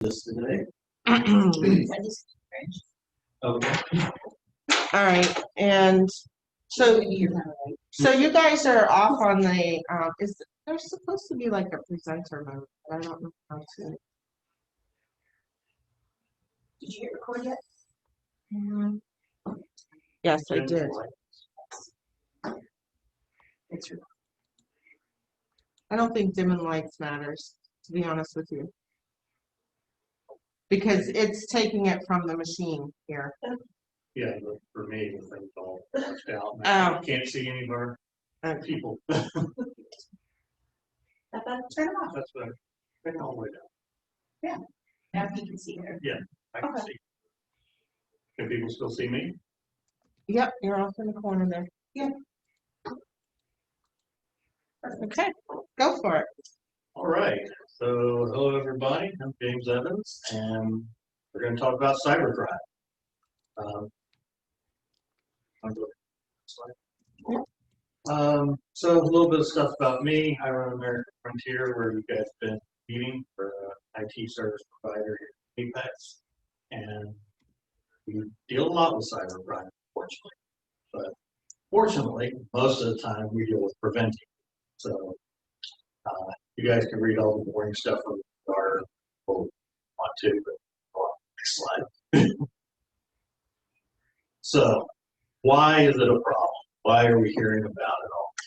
this today. Okay. All right, and so you guys are off on the there's supposed to be like a presenter mode, but I don't know how to. Did you hit record yet? Yes, I did. I don't think dimming lights matters, to be honest with you, because it's taking it from the machine here. Yeah, but for me, the thing's all washed out. Oh. I can't see any of our Okay. people. Turn them off. That's better. Turn it all the way down. Now you can see her. I can see. Can people still see me? Yep, you're off in the corner there. Yeah. Okay, go for it. All right. So, hello everybody. I'm James Evans, and we're going to talk about cybercrime. So a little bit of stuff about me. I run American Frontier, where you guys have been meeting for IT service provider here at Apex, and we deal a lot with cybercrime, fortunately. But fortunately, most of the time we deal with preventing. So you guys can read all the boring stuff from our want to, but go on, next slide. So why is it a problem? Why are we hearing about it all the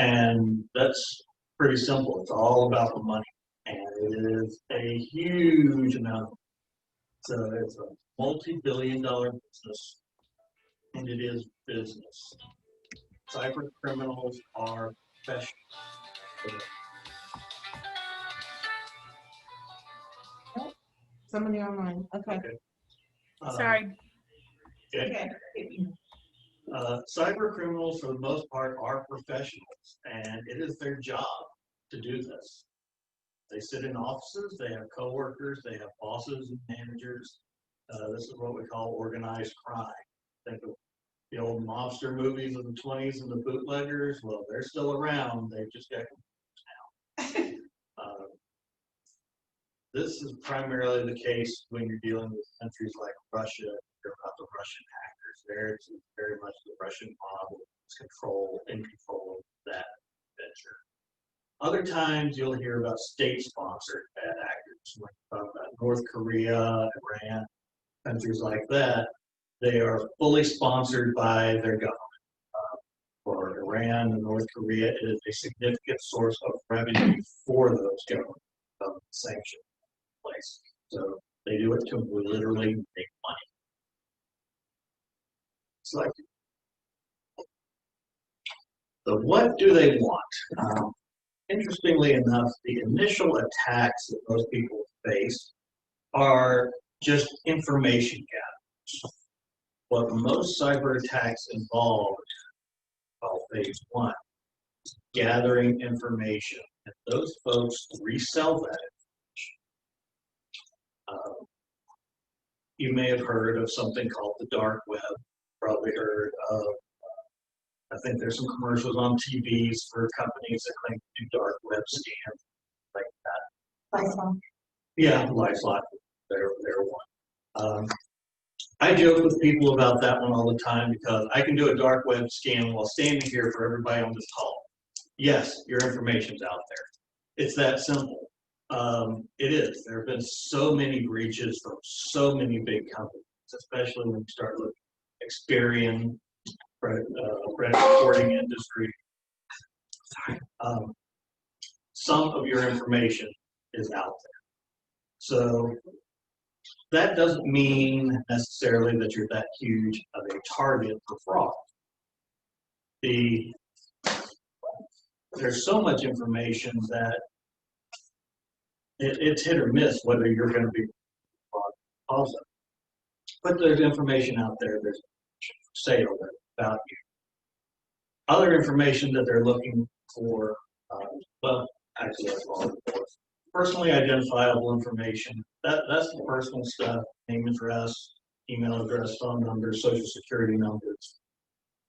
time? And that's pretty simple. It's all about the money. And it is a huge amount of money. So it's a multi-billion-dollar business, and it is business. Cyber criminals are professionals. Somebody online. Okay. Sorry. Okay. Cyber criminals, for the most part, are professionals, and it is their job to do this. They sit in offices, they have coworkers, they have bosses and managers. This is what we call organized crime. Think of the old mobster movies of the 20s and the bootleggers. Well, they're still around. They've just got computers now. This is primarily the case when you're dealing with countries like Russia. You're about the Russian hackers. There, it's very much the Russian mob is in control of that venture. Other times you'll hear about state-sponsored bad actors. When you talk about North Korea, Iran, countries like that, they are fully sponsored by their government. For Iran and North Korea, it is a significant source of revenue for those government sanctions in place. So they do it to literally make money. It's like, so what do they want? Interestingly enough, the initial attacks that most people face are just information gathering. What most cyber attacks involve, well, phase one, is gathering information, and those folks resell that information. You may have heard of something called the dark web. Probably heard of. I think there's some commercials on TVs for companies that claim to do dark web scans, like that. LifeLock. Yeah, LifeLock, they're one. I joke with people about that one all the time because I can do a dark web scan while standing here for everybody on this call. Yes, your information's out there. It's that simple. It is. There have been so many breaches from so many big companies, especially when you start looking at Experian, credit reporting industry. Some of your information is out there. So that doesn't mean necessarily that you're that huge of a target for fraud. There's so much information that it's hit or miss whether you're going to be also. But there's information out there, there's sale about you. Other information that they're looking for, well, actually that's all. Personally identifiable information, that's the personal stuff, name, address, email address, phone numbers, social security numbers.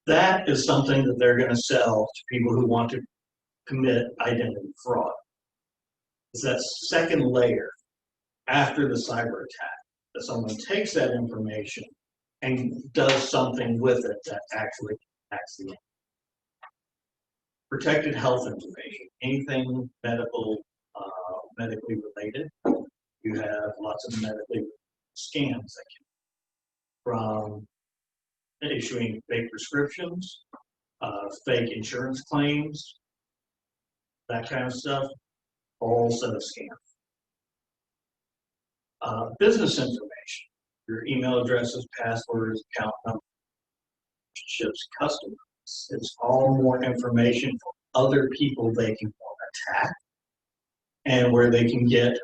That is something that they're going to sell to people who want to commit identity fraud. It's that second layer after the cyber attack, that someone takes that information and does something with it that actually impacts the protected health information, anything medically related. You have lots of medically scams that can, from issuing fake prescriptions, fake insurance claims, that kind of stuff, all set of scams. Business information, your email addresses, passwords, account numbers, relationships, customers. It's all more information for other people they can attack, and where they can get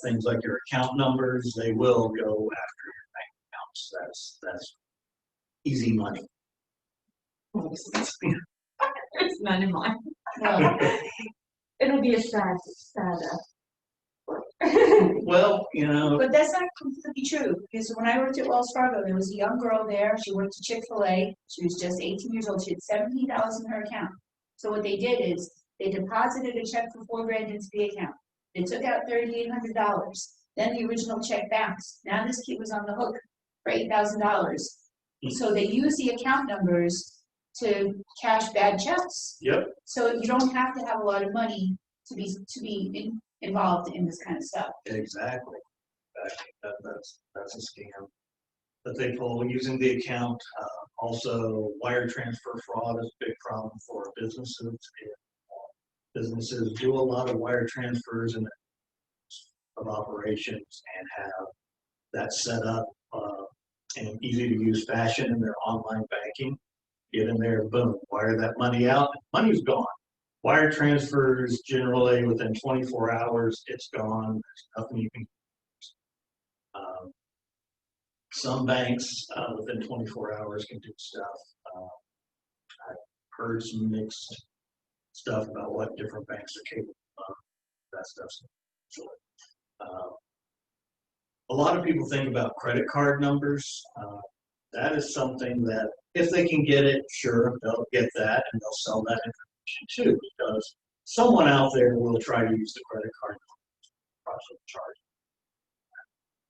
things like your account numbers. They will go after your bank accounts. That's easy money. It's none of mine. Well, It'll be a sad. Well, you know, But that's not completely true, because when I worked at Wells Fargo, there was a young girl there, she worked at Chick-fil-A, she was just 18 years old, she had $17,000 in her account. So what they did is, they deposited a check for $4,000 into the account, they took out $3,800, then the original check bounced, now this kid was on the hook for $8,000. So they use the account numbers to cash bad checks. yep, So you don't have to have a lot of money to be involved in this kind of stuff. exactly. That's a scam that they pull using the account. Also, wire transfer fraud is a big problem for businesses. Businesses do a lot of wire transfers and of operations and have that set up in easy to use fashion in their online banking. Get in there, boom, wire that money out, money's gone. Wire transfers generally within 24 hours, it's gone. There's nothing you can. Some banks within 24 hours can do stuff. I've heard some mixed stuff about what different banks are capable of. That stuff's a lot of people think about credit card numbers. That is something that if they can get it, sure, they'll get that and they'll sell that information too, because someone out there will try to use the credit card to charge.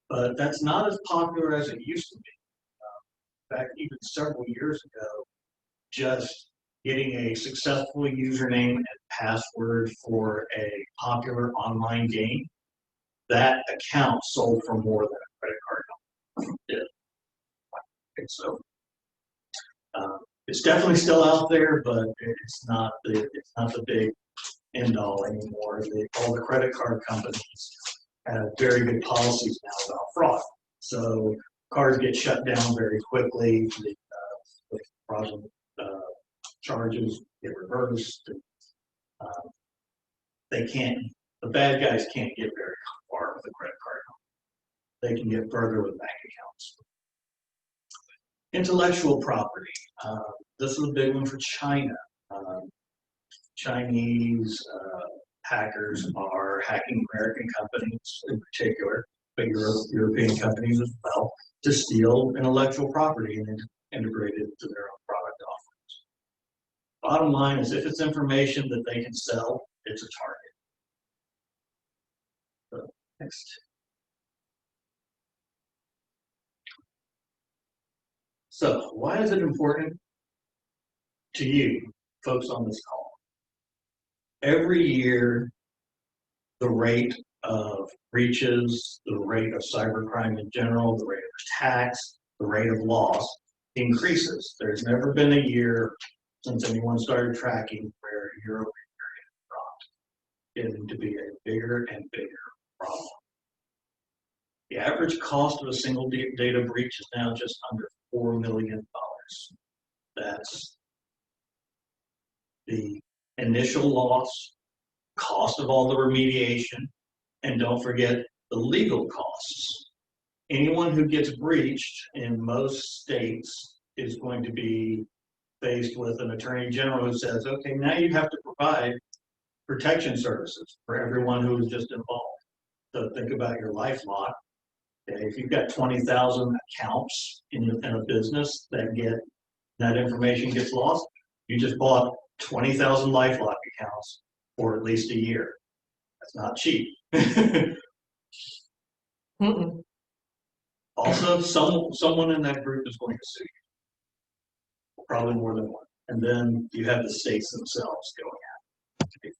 But that's not as popular as it used to be. In fact, even several years ago, just getting a successful username and password for a popular online game, that account sold for more than a credit card did. And so it's definitely still out there, but it's not the big end all anymore. All the credit card companies have very good policies now about fraud. So cards get shut down very quickly. The fraudulent charges get reversed. The bad guys can't get very far with a credit card. They can get further with bank accounts. Intellectual property. This is a big one for China. Chinese hackers are hacking American companies in particular, but European companies as well, to steal intellectual property and integrate it into their own product offerings. Bottom line is, if it's information that they can sell, it's a target. So, next. So, why is it important to you, folks on this call? Every year, the rate of breaches, the rate of cybercrime in general, the rate of attacks, the rate of loss increases. There's never been a year since anyone started tracking where year-over-year it dropped, getting to be a bigger and bigger problem. The average cost of a single data breach is now just under $4 million. That's the initial loss, cost of all the remediation, and don't forget the legal costs. Anyone who gets breached in most states is going to be faced with an attorney general who says, okay, now you have to provide protection services for everyone who is just involved. So think about your LifeLock. Okay, if you've got 20,000 accounts in a business that information gets lost, you just bought 20,000 LifeLock accounts for at least a year. That's not cheap. Mm-mm. Also, someone in that group is going to sue you, probably more than one. And then you have the states themselves going at it.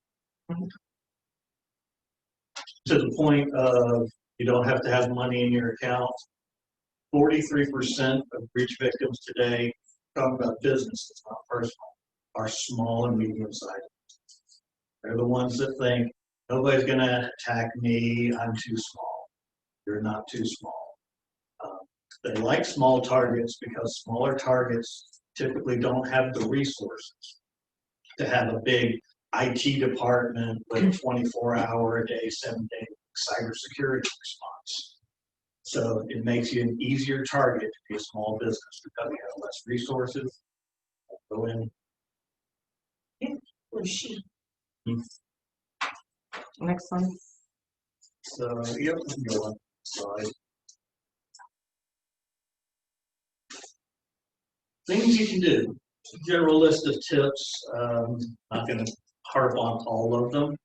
To the point of you don't have to have money in your account. 43% of breach victims today, talking about businesses, not personal, are small and medium-sized. They're the ones that think nobody's going to attack me. I'm too small. You're not too small. They like small targets because smaller targets typically don't have the resources to have a big IT department with a 24-hour-a-day, 7-day cybersecurity response. So it makes you an easier target to be a small business because you have less resources. Go in. Or she. Next one. So, yep, go on. Slide. Things you can do. General list of tips. Not going to harp on all of them.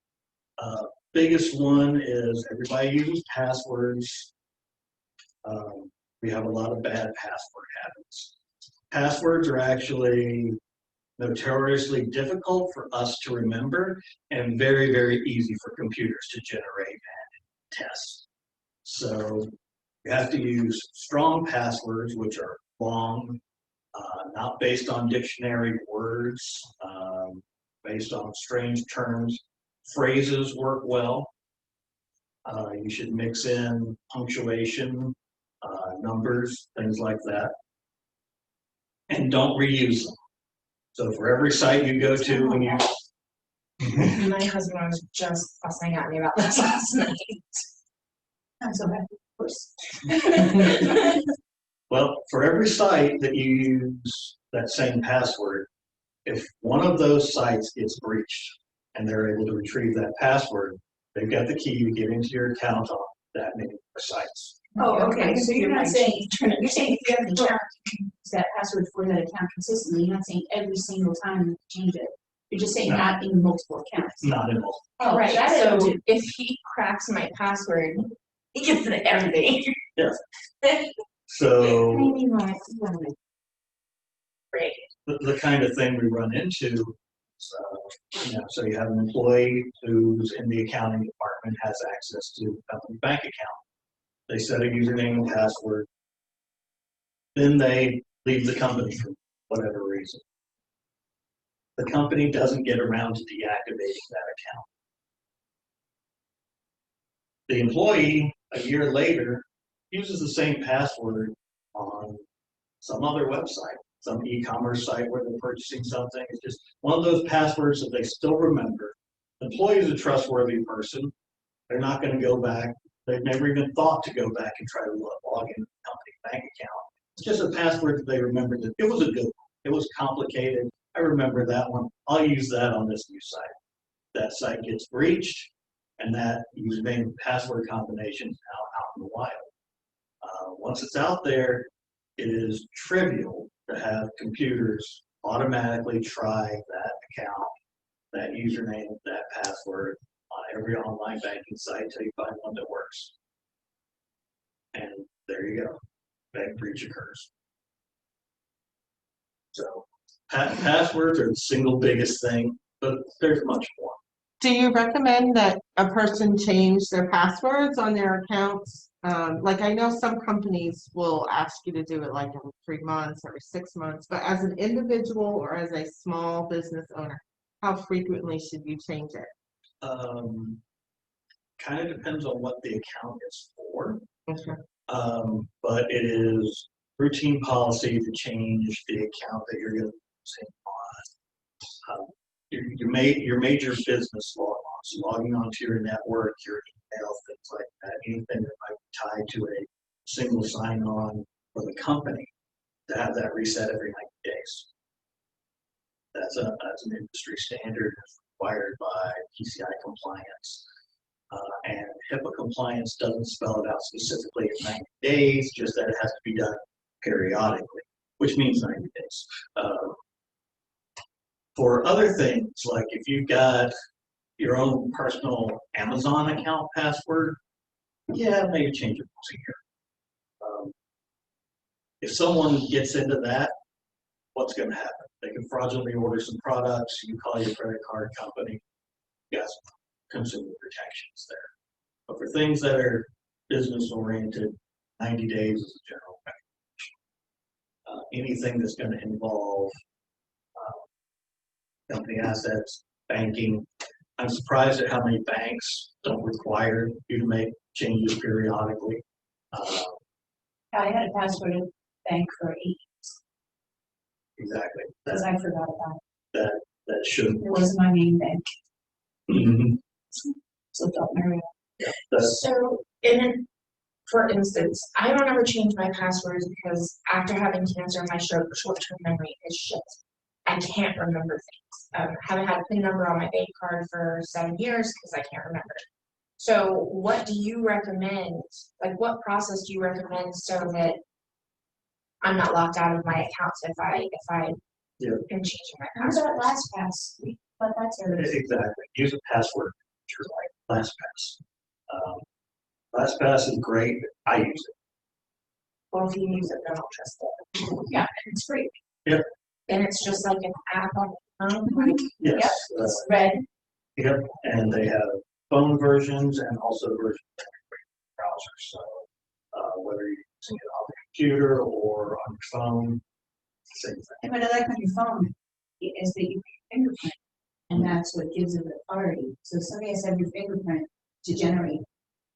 Biggest one is everybody uses passwords. We have a lot of bad password habits. Passwords are actually notoriously difficult for us to remember and very, very easy for computers to generate and test. So you have to use strong passwords, which are long, not based on dictionary words, based on strange terms. Phrases work well. You should mix in punctuation, numbers, things like that. And don't reuse them. So for every site you go to, when you My husband was just fussing at me about this last night. I'm so happy, of course. well, for every site that you use that same password, if one of those sites gets breached and they're able to retrieve that password, they've got the key to get into your account on that many sites. Oh, okay, so you're not saying, you're saying if you have an account, you can use that password for that account consistently, you're not saying every single time you change it. You're just saying No. not in multiple accounts. Not in all. Oh, Right, that I so don't do. if he cracks my password, he gets it everything. So Maybe not. Great. the kind of thing we run into, so you have an employee who's in the accounting department, has access to the company bank account. They set a username and password. Then they leave the company for whatever reason. The company doesn't get around to deactivating that account. The employee, a year later, uses the same password on some other website, some e-commerce site where they're purchasing something. It's just one of those passwords that they still remember. The employee is a trustworthy person. They're not going to go back. They've never even thought to go back and try to log in the company bank account. It's just a password that they remembered. That it was a good one. It was complicated. I remember that one. I'll use that on this new site. That site gets breached, and that username and password combination is now out in the wild. Once it's out there, it is trivial to have computers automatically try that account, that username, that password on every online banking site until you find one that works. And there you go. Bank breach occurs. So passwords are the single biggest thing, but there's much more. Do you recommend that a person change their passwords on their accounts? Like I know some companies will ask you to do it like every 3 months, every 6 months, but as an individual or as a small business owner, how frequently should you change it? Kind of depends on what the account is for. Okay. But it is routine policy to change the account that you're going to use on. Your major business logons, logging onto your network, your email, things like that, anything that might be tied to a single sign-on for the company, to have that reset every 90 days. That's an industry standard required by PCI compliance. And HIPAA compliance doesn't spell it out specifically in 90 days, just that it has to be done periodically, which means 90 days. For other things, like if you've got your own personal Amazon account password, Yeah, maybe change it once a year. If someone gets into that, what's going to happen? They can fraudulently order some products. You call your credit card company. You got some consumer protections there. But for things that are business oriented, 90 days is a general recommendation. Anything that's going to involve company assets, banking. I'm surprised at how many banks don't require you to make changes periodically. I had a password at the bank for 8 years Exactly. because I forgot about That shouldn't. it. It wasn't my main bank, Mhm. so don't marry. That's, So, for instance, I don't ever change my passwords because after having cancer, my short-term memory is shit. I can't remember things. Haven't had a PIN number on my bank card for 7 years because I can't remember it. So what do you recommend? Like, what process do you recommend so that I'm not locked out of my accounts if I Yeah. am changing my Remember password? that LastPass? But that's it. exactly. Use a password feature like LastPass. LastPass is great. I use it. Well, if you use it, then I'll trust it. Yeah, it's free. Yep. And it's just like an app on the phone, like, Yes. It's red. Yep. And they have phone versions and also versions of browsers. So whether you're using it on the computer or on your phone, same thing. And what I like on your phone is that you put your fingerprint, and that's what gives it authority. So somebody has to have your fingerprint to generate,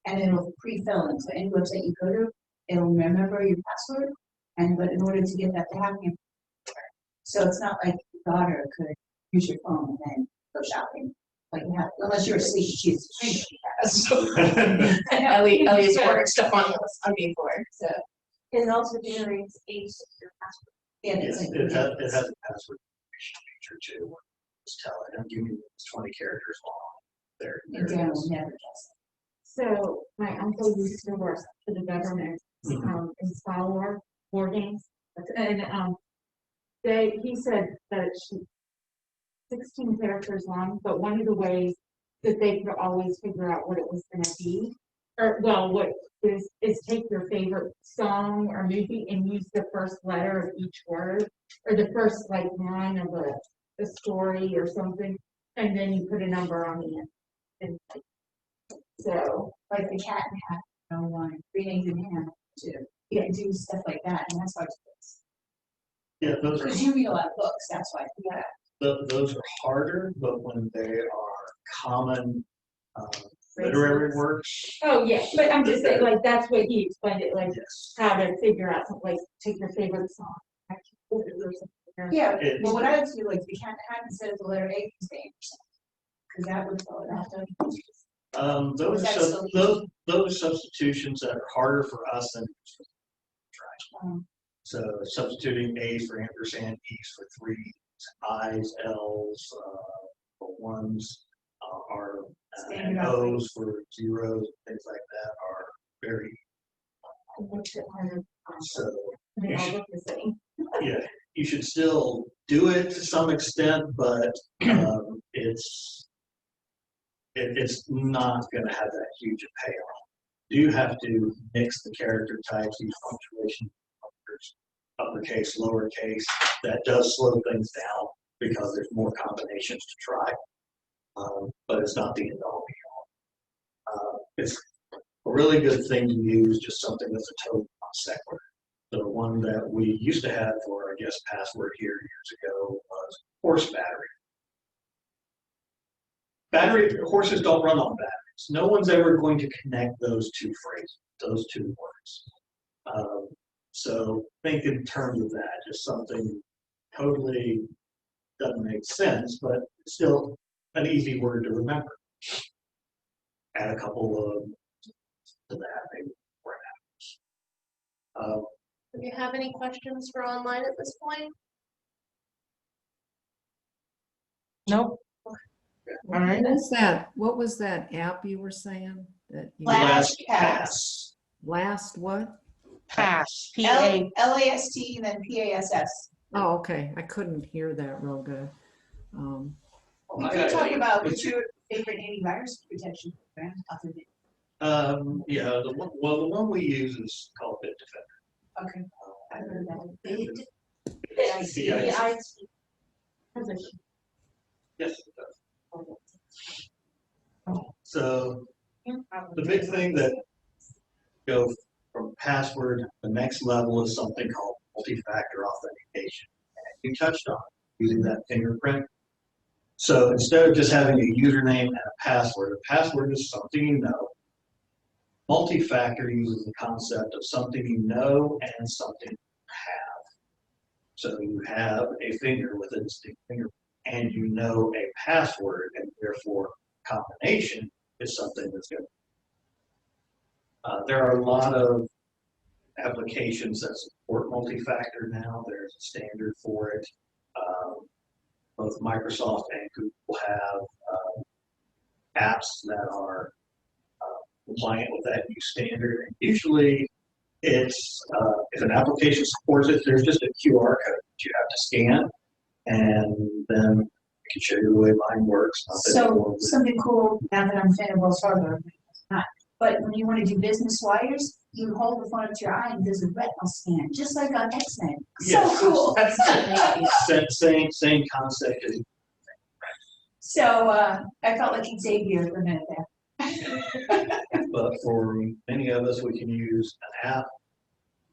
and it'll pre-fill. And so any website you go to, it'll remember your password. But in order to get that to happen, so it's not like your daughter could use your phone and then go shopping. Like you have, unless you're asleep, she's Ellie's ordering stuff on me for it, so. It also generates a secure password. Yeah, Yes, it's like. it has a password feature too. Just tell it, and give me 20 characters long. There And it Dan will is. never guess So my uncle used to work for the government, Mhm. in style war games. And, he said that it's 16 characters long, but one of the ways that they could always figure out what it was gonna be, or, well, what is take your favorite song or movie and use the first letter of each word, or the first, like, line of a story or something, and then you put a number on the end. And so, like the cat and hat, one, 3 names in hand, too. You can do stuff like that, and that's hard to fix. Yeah, those are Because you read a lot of books, that's why, yeah. those are harder, but when they are common literary works, oh, yeah, but I'm just saying, like, that's what he explained it, like, yes. how to figure out, something, like, take your favorite song. Or something. Yeah, It- well, what I would do, like, the cat and hat instead of the letter A, you say %. Because that would fill it out, don't you? Those That's sub- so those are substitutions that are harder for us than Um, so substituting A's for ampersand, E's for threes, I's, L's for ones, are and Standard O's for zeros, things like that are very Which it kind of, so. they all look the same. Yeah, you should still do it to some extent, but it's not going to have that huge a payoff. You have to mix the character types, use punctuation, uppercase, lowercase. That does slow things down because there's more combinations to try, but it's not the end all be all. It's a really good thing to use, just something that's a total non sequitur. The one that we used to have for, I guess, password here years ago was horse battery. Horses don't run on batteries. No one's ever going to connect those two phrases, those two words. So think in terms of that, just something totally doesn't make sense, but still an easy word to remember. Add a couple of to that, maybe four hours. Do you have any questions for online at this point? Nope. All right. What was that app you were saying that you? LastPass. Last what? Pass. P-A. LAST and then PASS. Oh, okay. I couldn't hear that real good. We could talk about what's your favorite antivirus protection program other than Yeah, the one we use is called Bit Defender. Okay. I heard that. Yeah. Position. Yes, it does. So the big thing that go from password, the next level is something called multi-factor authentication. And you touched on it, using that fingerprint. So instead of just having a username and a password is something you know. Multi-factor uses the concept of something you know and something you have. So you have a finger with a distinct fingerprint, and you know a password, and therefore combination is something that's good. There are a lot of applications that support multi-factor now. There's a standard for it. Both Microsoft and Google have apps that are compliant with that new standard. And usually, it's if an application supports it, there's just a QR code that you have to scan, and then I can show you the way mine works. So something cool, now that I'm a fan of Wells Fargo, it's not, but when you want to do business wires, you hold the phone up to your eye and there's a retinal scan, just like on X-Men. Yes. So cool. Same concept as So I felt like Xavier for a minute there. but for many of us, we can use an app,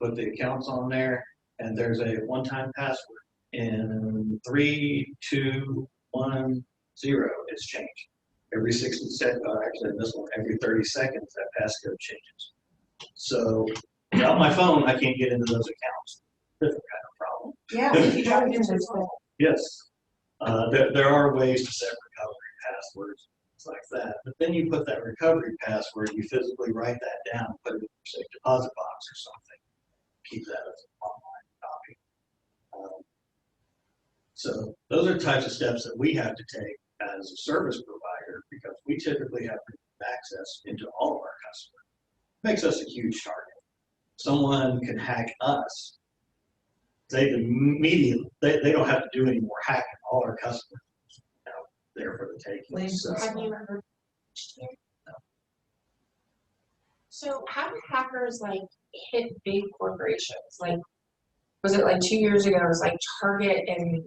put the accounts on there, and there's a one-time password. In 3, 2, 1, 0, it's changed. Every 60 seconds, actually this one, every 30 seconds, that passcode changes. So without my phone, I can't get into those accounts. Different kind of problem. Yeah, if you drop it into the phone. Yes, there are ways to set recovery passwords, things like that. But then you put that recovery password, you physically write that down, put it in your safe deposit box or something. Keep that as an online copy. So those are types of steps that we have to take as a service provider because we typically have access into all of our customers. Makes us a huge target. Someone can hack us. They immediately, they don't have to do any more hacking. All our customers are there for the taking. So, Have you ever? So how do hackers like hit big corporations? Like, was it like 2 years ago? It was like Target and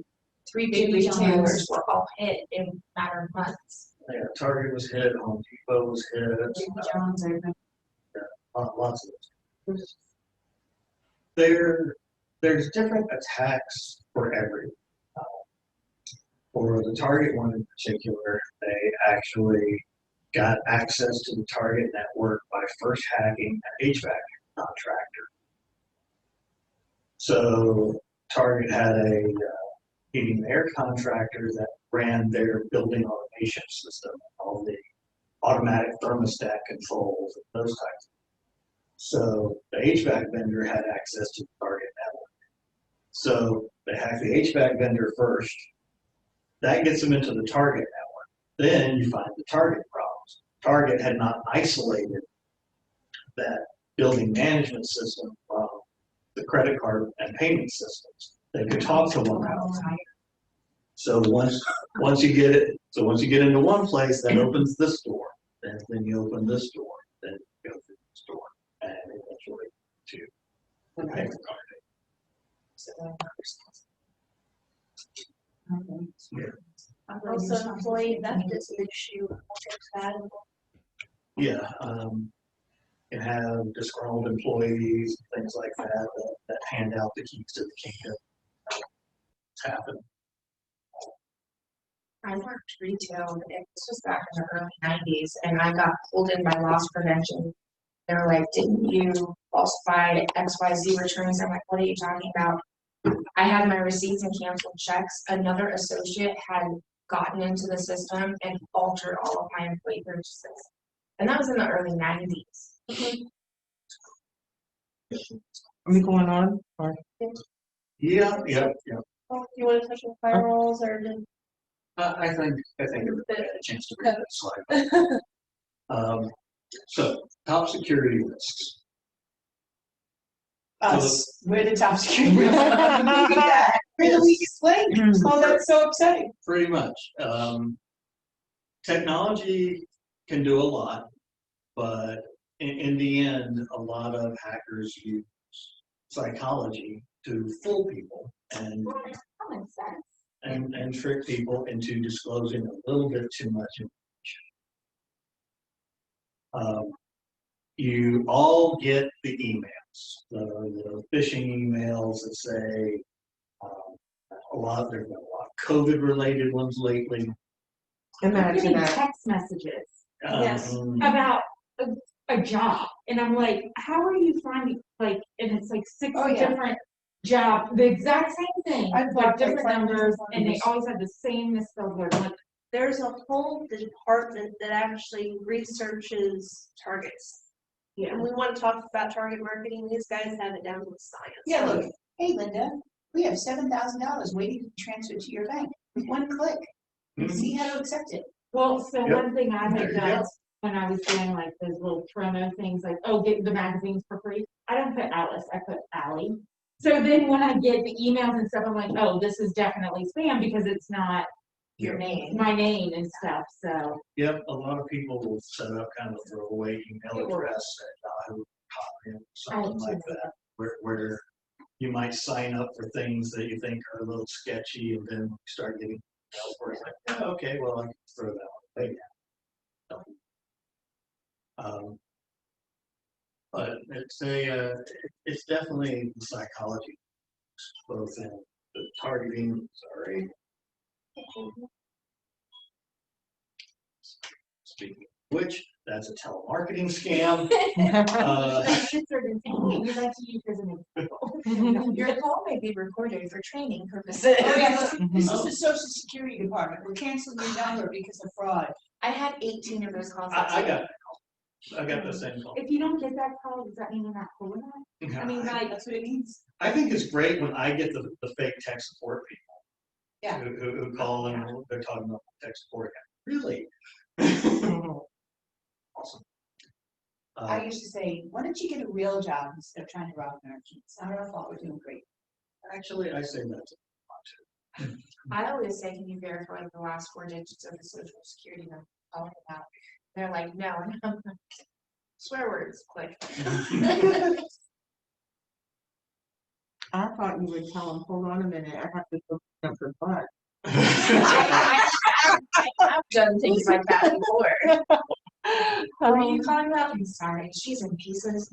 3 big Jimmy retailers John's. were all hit in a matter of months. yeah, Target was hit, Home Depot was hit, Jimmy John's, lots of those. There's different attacks for every. For the Target one in particular, they actually got access to the Target network by first hacking an HVAC contractor. So Target had a heating and air contractor that ran their building automation system, all the automatic thermostat controls, and those types. So the HVAC vendor had access to the Target network. So they hack the HVAC vendor first. That gets them into the Target network. Then you find the Target problems. Target had not isolated that building management system from the credit card and payment systems. They could talk to one another. So once you get it, once you get into one place, that opens this door. Then you open this door. Then you go through this door, and eventually to the payment card. Also, employee theft is an issue. Yeah, can have disgruntled employees, things like that hand out the keys to the kingdom. It's happened. I worked retail, and it was just back in the early 90s, and I got pulled in by loss prevention. They're like, didn't you falsify XYZ returns? I'm like, what are you talking about? I had my receipts and canceled checks. Another associate had gotten into the system and altered all of my employee purchases. And that was in the early 90s. Are we going on? Or? Yeah. Oh, you want to touch on firewalls or just? I think everybody had a chance to read that slide. So top security risks. us, we're the top security. We're the weakest link. Oh, that's so upsetting. Pretty much. Technology can do a lot, but in the end, a lot of hackers use psychology to fool people and Common sense. and trick people into disclosing a little bit too much information. You all get the emails, the phishing emails that say there's been a lot of COVID-related ones lately. I'm Imagine getting that. text messages Yes. about a job, and I'm like, how are you finding, like, and it's like six Oh, yeah. different job, the exact same thing, I've like got, like, different 5 numbers, and they numbers. always have the same misspelled word. I'm like, There's a whole department that actually researches targets. yeah. And we want to talk about target marketing. These guys have it down to a science. Yeah, look, hey Linda, we have $7,000 waiting to transfer to your bank. With one click, see how to accept it. Well, so Yep. one thing I There had you done go. when I was doing like those little promo things, like, oh, get the magazines for free. I don't put Alice, I put Allie. So then when I get the emails and stuff, I'm like, oh, this is definitely spam because it's not Your name. my name and stuff, so. Yep, a lot of people will set up kind of a throwaway email It works. address at Yahoo, something like that, where you might sign up for things that you think are a little sketchy, and then you start getting emails where it's like, oh, okay, well, I can throw that away now. But it's definitely the psychology, both in the targeting, speaking of which, that's a telemarketing scam. My kids are gonna say, hey, we like to use as an example. Your call may be recorded for training purposes. Oh, yeah, look, this is the Social Security Department. We're canceling your number because of fraud. I had 18 of those calls. I got the same call. If you don't get that call, does that mean you're not cool enough? I mean, like, That's what it means. I think it's great when I get the fake tech support people. Yeah. Who call and they're talking about tech support. Really? Awesome. I used to say, why don't you get a real job instead of trying to rob Americans? It's not our fault, we're doing great. Actually, I say that too. I always say, can you verify the last 4 digits of the social security number? Calling it out. They're like, no, and I'm like, swear words, click. I thought you would tell them, hold on a minute, I have to go up for butt. I've done things like that before. What are you calling about? I'm sorry, she's in pieces.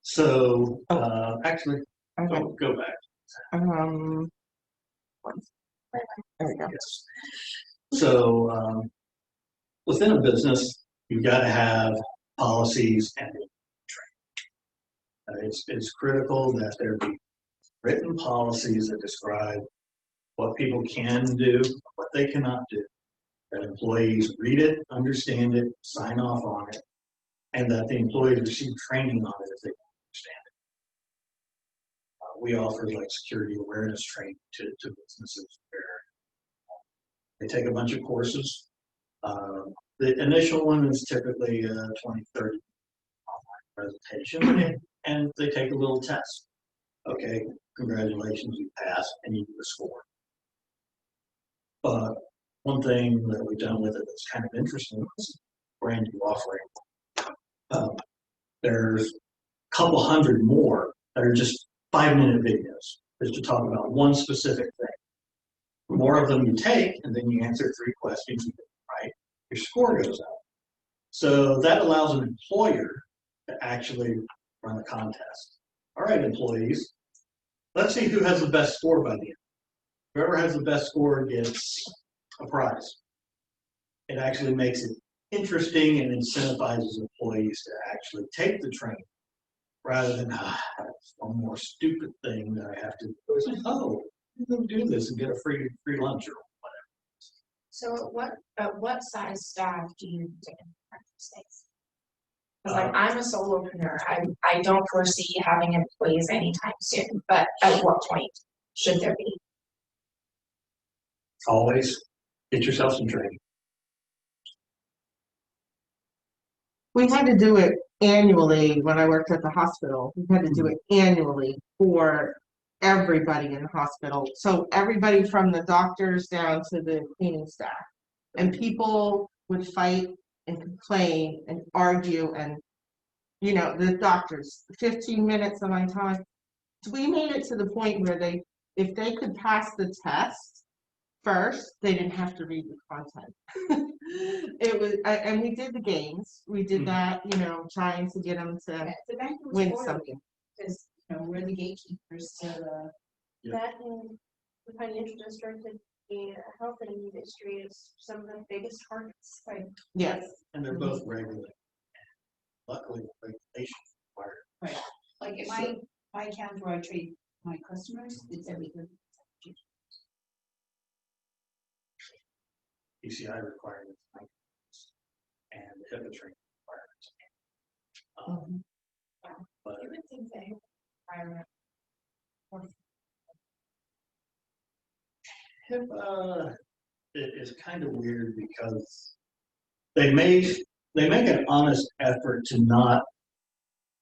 So, actually, Okay. go back. There we go. Yes. So, within a business, you've got to have policies and training. It's critical that there be written policies that describe what people can do, what they cannot do, that employees read it, understand it, sign off on it, and that the employees receive training on it if they understand it. We offer like security awareness training to businesses where they take a bunch of courses. The initial one is typically a 20, 30 online presentation, and they take a little test. Okay, congratulations, you passed, and you get a score. But one thing that we've done with it that's kind of interesting is brand new offering. There's a couple hundred more that are just 5-minute videos, just to talk about one specific thing. The more of them you take, and then you answer 3 questions, right? Your score goes up. So that allows an employer to actually run a contest. All right, employees, let's see who has the best score by the end. Whoever has the best score gets a prize. It actually makes it interesting and incentivizes employees to actually take the training rather than one more stupid thing that I have to do. It's like, oh, you can do this and get a free lunch or whatever. So what size staff do you think in practice space? Because like I'm a solopreneur, I don't foresee having employees anytime soon, but at what point should there be? Always get yourself some training. We had to do it annually when I worked at the hospital. We had to do it annually for everybody in the hospital. So everybody from the doctors down to the cleaning staff. And people would fight and complain and argue and, the doctors, 15 minutes of my time. We made it to the point where if they could pass the test first, they didn't have to read the content. It was, and we did the games. We did that, trying to get them to The bank was win forward, something. because, we're the gatekeepers to the. That and the financial district and the health industry is some of the biggest targets. Right. Yes. And they're both regulated. Luckily, regulations required. Like in my account where I trade my customers, it's everything. PCI requirements and HIPAA training requirements. But You would think that environment. HIPAA is kind of weird because they make an honest effort to not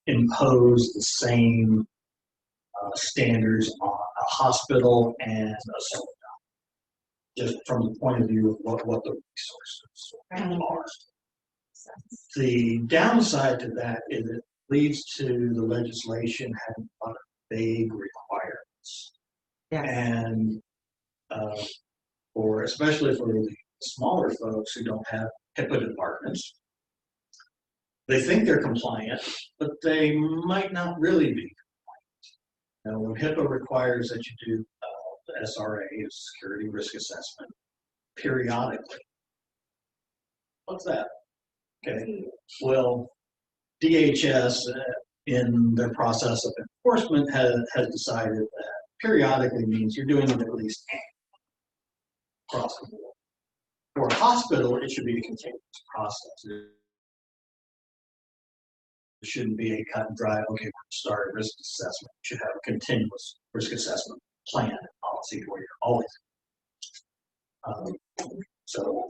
impose the same standards on a hospital and a solar just from the point of view of what the resources are. The downside to that is it leads to the legislation having a lot of vague requirements. Yes. And especially for the smaller folks who don't have HIPAA departments, they think they're compliant, but they might not really be compliant. Now, when HIPAA requires that you do the SRA, Security Risk Assessment, periodically. What's that? Okay, well, DHS in their process of enforcement has decided that periodically means you're doing it at least across the board. For a hospital, it should be a continuous process. It shouldn't be a cut and dry, okay, we're going to start a risk assessment. You should have a continuous risk assessment plan and policy where you're always. So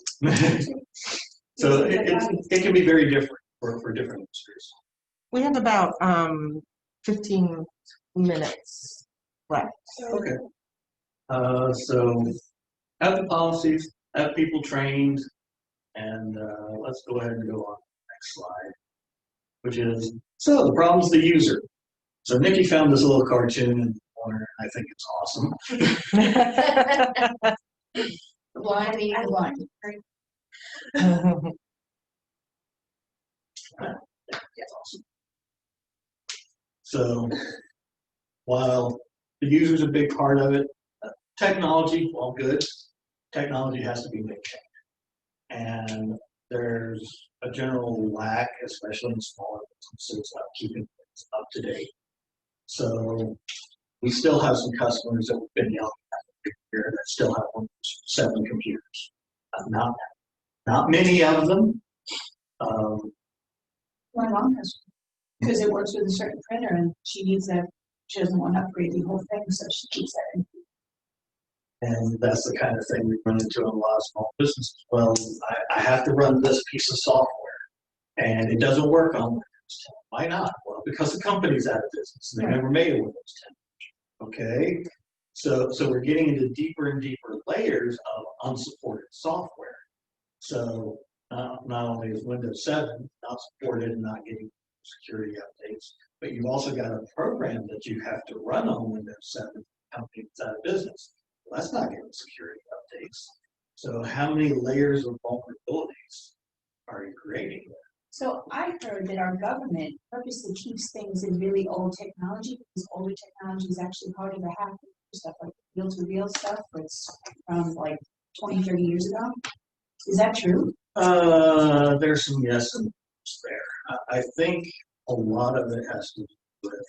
it can be very different for different industries. We have about 15 minutes left. Okay. So have the policies, have people trained, and let's go ahead and go on to the next slide, which is, so the problem's the user. So Nikki found this little cartoon in the corner. I think it's awesome. Blind leading the blind. That's awesome. So while the user's a big part of it, technology, while good, technology has to be maintained. And there's a general lack, especially in smaller businesses, of keeping things up to date. So we still have some customers that we've been yelling at here that still have Windows 7 computers. Not many of them. My mom has, because it works with a certain printer and she needs that, she doesn't want to upgrade the whole thing, so she keeps that in. And that's the kind of thing we run into in a lot of small businesses. Well, I have to run this piece of software and it doesn't work on Windows 10. Why not? Well, because the company's out of business and they never made a Windows 10. Okay, so we're getting into deeper and deeper layers of unsupported software. So not only is Windows 7 not supported and not getting security updates, but you've also got a program that you have to run on Windows 7 company that's out of business. Well, that's not getting security updates. So how many layers of vulnerabilities are you creating there? So I heard that our government purposely keeps things in really old technology because older technology is actually harder to hack. Stuff like reel-to-reel stuff, that's from like 20, 30 years ago. Is that true? There's some yes and no's there. I think a lot of it has to do with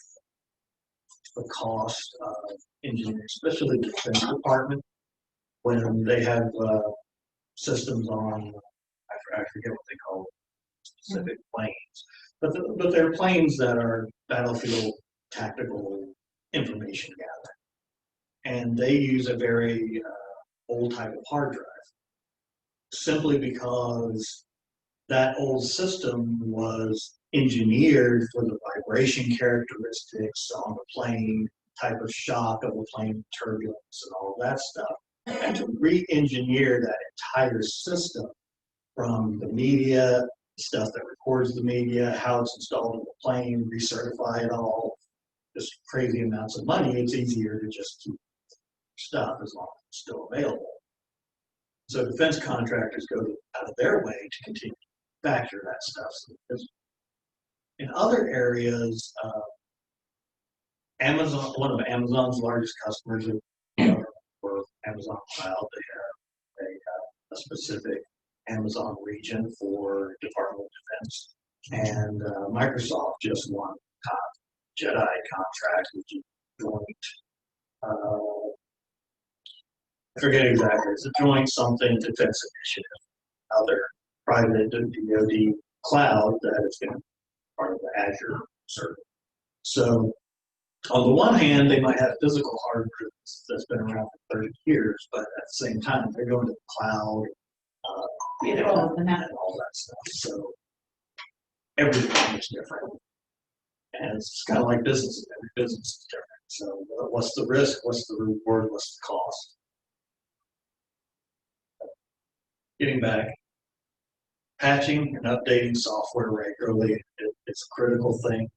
the cost of engineering, especially the Defense Department, when they have systems on, I forget what they call it, specific planes, but they're planes that are battlefield tactical information gathering. And they use a very old type of hard drive, simply because that old system was engineered for the vibration characteristics on the plane, type of shock of the plane, turbulence and all that stuff. And to re-engineer that entire system from the media, stuff that records the media, how it's installed in the plane, recertify it all, just crazy amounts of money. It's easier to just keep stuff as long as it's still available. So defense contractors go out of their way to continue to factor that stuff. So in other areas, Amazon, one of Amazon's largest customers for Amazon Cloud, they have a specific Amazon region for Department of Defense, and Microsoft just won a JEDI contract, which is joint. I forget exactly. It's a joint something defense initiative. Other private DoD cloud that is going to be part of the Azure service. So on the one hand, they might have physical hardware that's been around for 30 years, but at the same time, they're going to the cloud, and all that stuff. So everything is different. And it's kind of like businesses. Every business is different. So what's the risk? What's the reward? What's the cost? Getting back, patching and updating software regularly, it's a critical thing.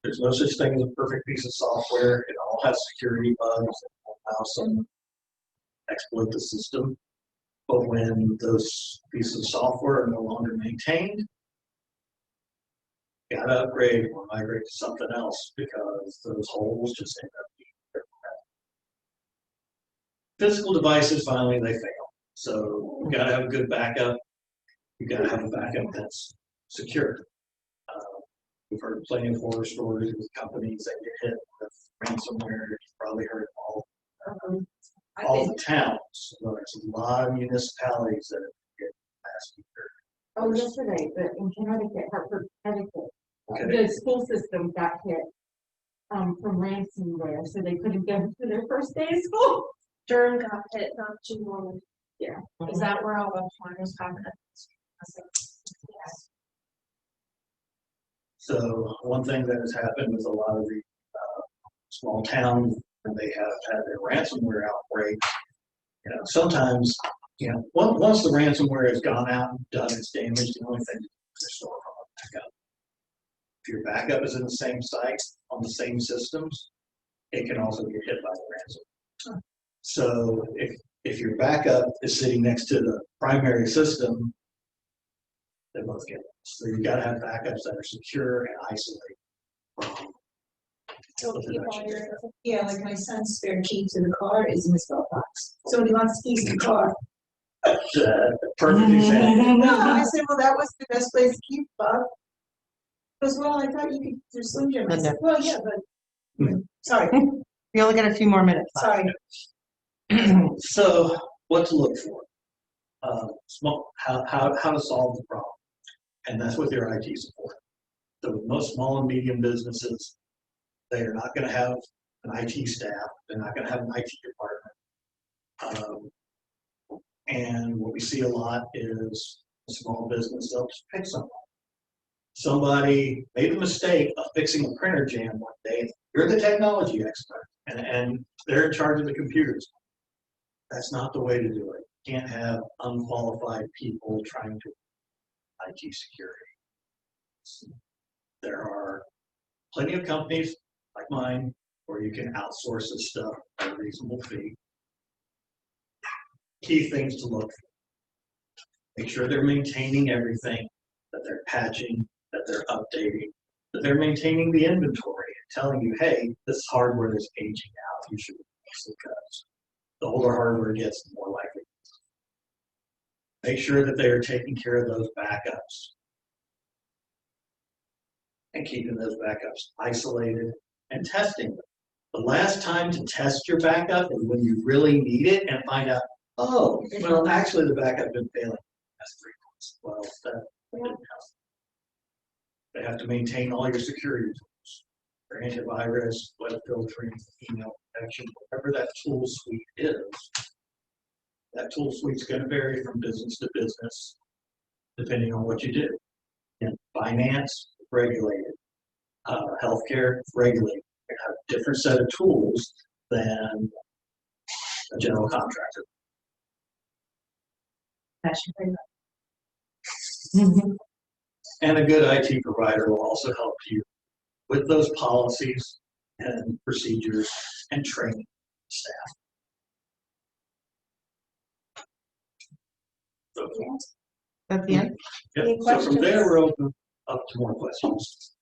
There's no such thing as a perfect piece of software. It all has security bugs that allow someone to exploit the system. But when those pieces of software are no longer maintained, you gotta upgrade or migrate to something else because those holes just end up being there. Physical devices, finally, they fail. So you gotta have a good backup. You gotta have a backup that's secure. We've heard plenty of horror stories with companies that get hit with ransomware. You've probably heard all the towns. So there's a lot of municipalities that have hit last year. Oh, yesterday, in Connecticut, Hartford, Connecticut, Okay. the school system got hit from ransomware, so they couldn't go to their first day of school. Durham got hit not too long. Yeah. Is that where all the porn is happening? Yes. So one thing that has happened with a lot of the small towns, when they have had their ransomware outbreak, sometimes, once the ransomware has gone out and done its damage, the only thing is restore from a backup. If your backup is in the same site on the same systems, it can also get hit by the ransomware. So if your backup is sitting next to the primary system, they both get it. So you got to have backups that are secure and isolated from Don't the keep all production. your Yeah, like my son's spare key to the car is in his glove box. So when he wants to keys in the car. Perfect example. No, I said, well, that was the best place to keep Bob. He goes, well, I thought you could, there's Slim Jim. I said, well, yeah, but, sorry, We only got a few more minutes. sorry. So what to look for? How to solve the problem. And that's with your IT support. So with most small and medium businesses, they are not going to have an IT staff. They're not going to have an IT department. And what we see a lot is a small business, they'll just pick someone. Somebody made a mistake of fixing a printer jam one day. You're the technology expert, and they're in charge of the computers. That's not the way to do it. You can't have unqualified people trying to IT security. There are plenty of companies like mine where you can outsource this stuff at a reasonable fee. Key things to look for. Make sure they're maintaining everything, that they're patching, that they're updating, that they're maintaining the inventory and telling you, hey, this hardware is aging out. You should replace it because the older hardware gets, the more likely. Make sure that they are taking care of those backups and keeping those backups isolated and testing them. The last time to test your backup is when you really need it and find out, oh, well, actually the backup been failing. That's 3 months. Well, that didn't help. They have to maintain all your security tools. Your antivirus, web filtering, email protection, whatever that tool suite is. That tool suite's going to vary from business to business, depending on what you do. In finance, regulated. Healthcare, regulated. You have a different set of tools than a general contractor. That's your favorite. And a good IT provider will also help you with those policies and procedures and training staff. So, At the end. yep. Any So from there, questions? we're open up to more questions.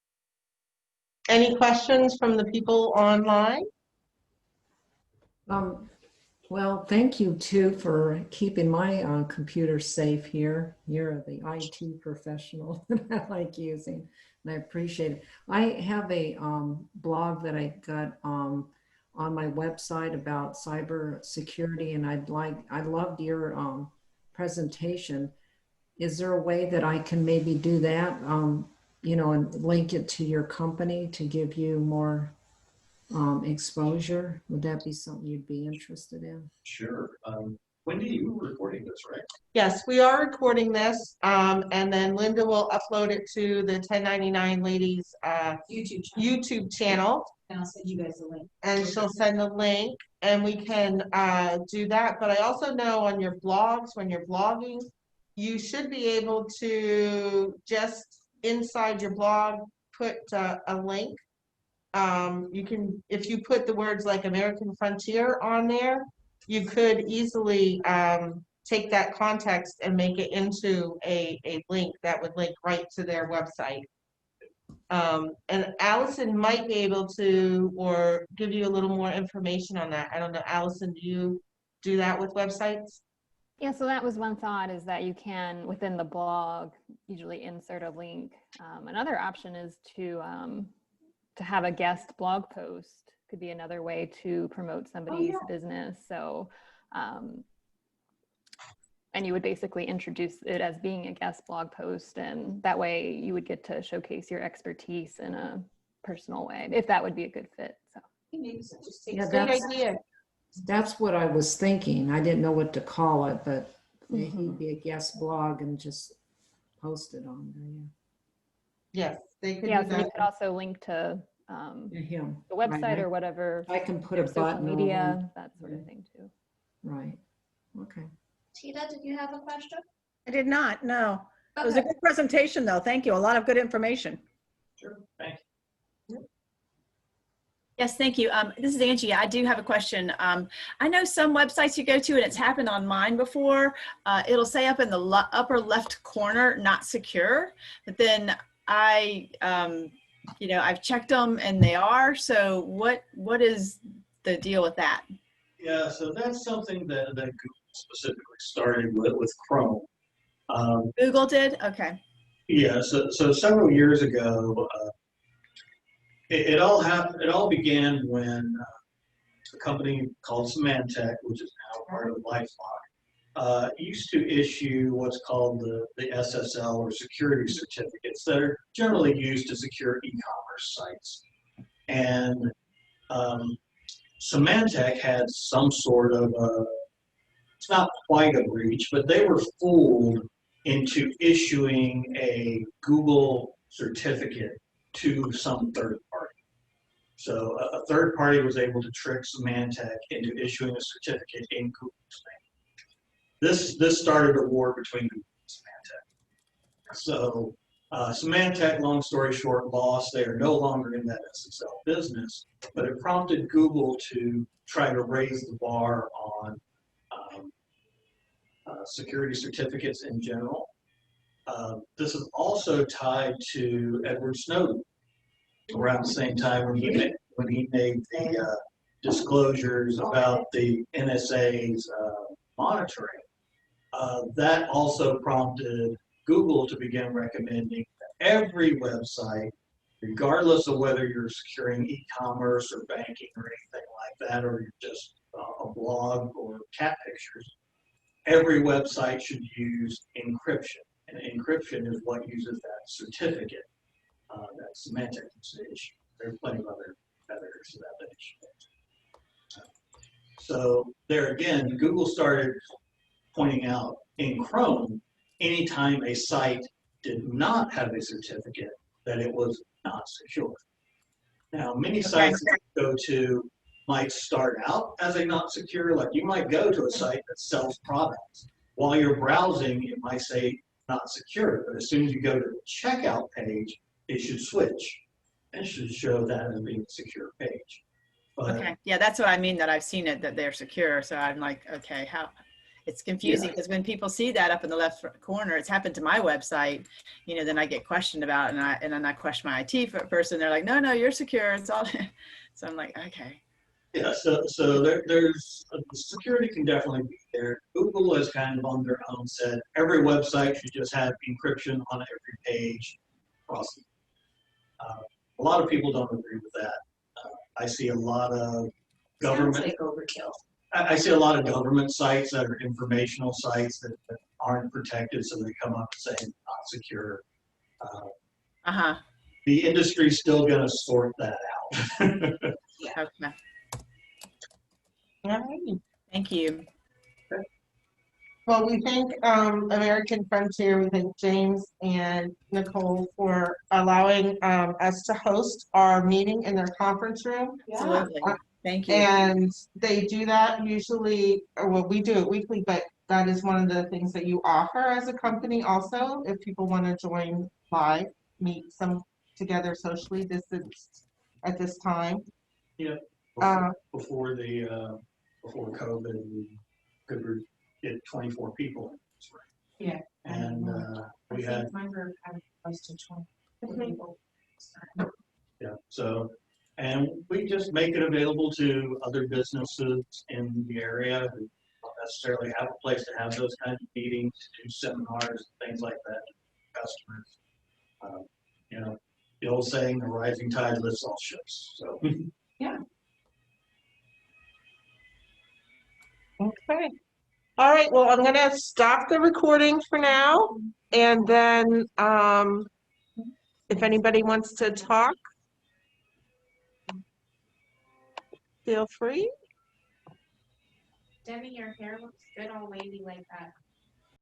Any questions from the people online? Well, thank you too for keeping my computer safe here. You're the IT professional that I like using, and I appreciate it. I have a blog that I got on my website about cyber security, and I loved your presentation. Is there a way that I can maybe do that, and link it to your company to give you more exposure? Would that be something you'd be interested in? Sure. Wendy, you were recording this, right? Yes, we are recording this, and then Linda will upload it to the 1099 Ladies YouTube channel, And I'll send you guys a link. and she'll send a link, and we can do that. But I also know on your blogs, when you're blogging, you should be able to just inside your blog put a link. You can, if you put the words like American Frontier on there, you could easily take that context and make it into a link that would link right to their website. And Allison might be able to, or give you a little more information on that. I don't know, Allison, do you do that with websites? Yeah, so that was one thought, is that you can, within the blog, usually insert a link. Another option is to have a guest blog post. Could be another way to promote somebody's business. So, and you would basically introduce it as being a guest blog post, and that way you would get to showcase your expertise in a personal way, if that would be a good fit. So, Yeah, Great idea. that's what I was thinking. I didn't know what to call it, but he'd be a guest blog and just post it on there. Yes, they could yeah, do so you that. could also link to Yeah, him. the website Right. or whatever, I can put a social button over. media, that sort of thing too. Right. Okay. Tina, did you have a question? I did not, no. It was a Okay. good presentation, though. Thank you. A lot of good information. Sure. Thank you. Yes, thank you. This is Angie. I do have a question. I know some websites you go to, and it's happened on mine before. It'll say up in the upper left corner, not secure, but then I've checked them and they are. So what is the deal with that? Yeah, so that's something that Google specifically started with Chrome. Google did? Okay. Yeah, so several years ago, it all began when a company called Symantec, which is now part of LifeLock, used to issue what's called the SSL, or security certificates, that are generally used to secure e-commerce sites. And Symantec had some sort of it's not quite a breach, but they were fooled into issuing a Google certificate to some third party. So a third party was able to trick Symantec into issuing a certificate in Google's name. This started a war between Google and Symantec. So Symantec, long story short, lost. They are no longer in that SSL business, but it prompted Google to try to raise the bar on security certificates in general. This is also tied to Edward Snowden around the same time when he made the disclosures about the NSA's monitoring. That also prompted Google to begin recommending that every website, regardless of whether you're securing e-commerce or banking or anything like that, or you're just a blog or cat pictures, every website should use encryption. And encryption is what uses that certificate that Symantec used to issue. There are plenty of other editors of that issue. So there again, Google started pointing out in Chrome, anytime a site did not have a certificate, that it was not secure. Now, many sites that you go to might start out as a not secure, like you might go to a site that sells products. While you're browsing, it might say not secure. But as soon as you go to the checkout page, it should switch. It should show that as being a secure page. But Okay, yeah, that's what I mean, that I've seen it, that they're secure. So I'm like, okay, how, it's confusing because when people see that up in the left corner, it's happened to my website, you know, then I get questioned about it, and then I question my IT person. They're like, no, you're secure. It's all, so I'm like, okay. yeah, so there's security can definitely be there. Google has kind of on their own said every website should just have encryption on every page. A lot of people don't agree with that. I see a lot of government. Sounds like overkill. I see a lot of government sites that are informational sites that aren't protected, so they come up saying not secure. Uh-huh. The industry's still going to sort that out. Okay. All right. Thank you. Well, we thank American Frontier, we thank James and Nicole for allowing us to host our meeting in their conference room. Absolutely. Thank you. And they do that usually, or well, we do it weekly, but that is one of the things that you offer as a company also, if people want to join live, meet some together socially distanced at this time. Yeah. Before COVID, we could get 24 people. Yeah. And we had, My group had close to 20 people. yeah, so, and we just make it available to other businesses in the area who don't necessarily have a place to have those kinds of meetings, do seminars, things like that, customers. You know, the old saying, the rising tide lifts all ships, so. Okay. All right, well, I'm gonna stop the recording for now, and then if anybody wants to talk, feel free. Debbie, your hair looks good all wavy like that.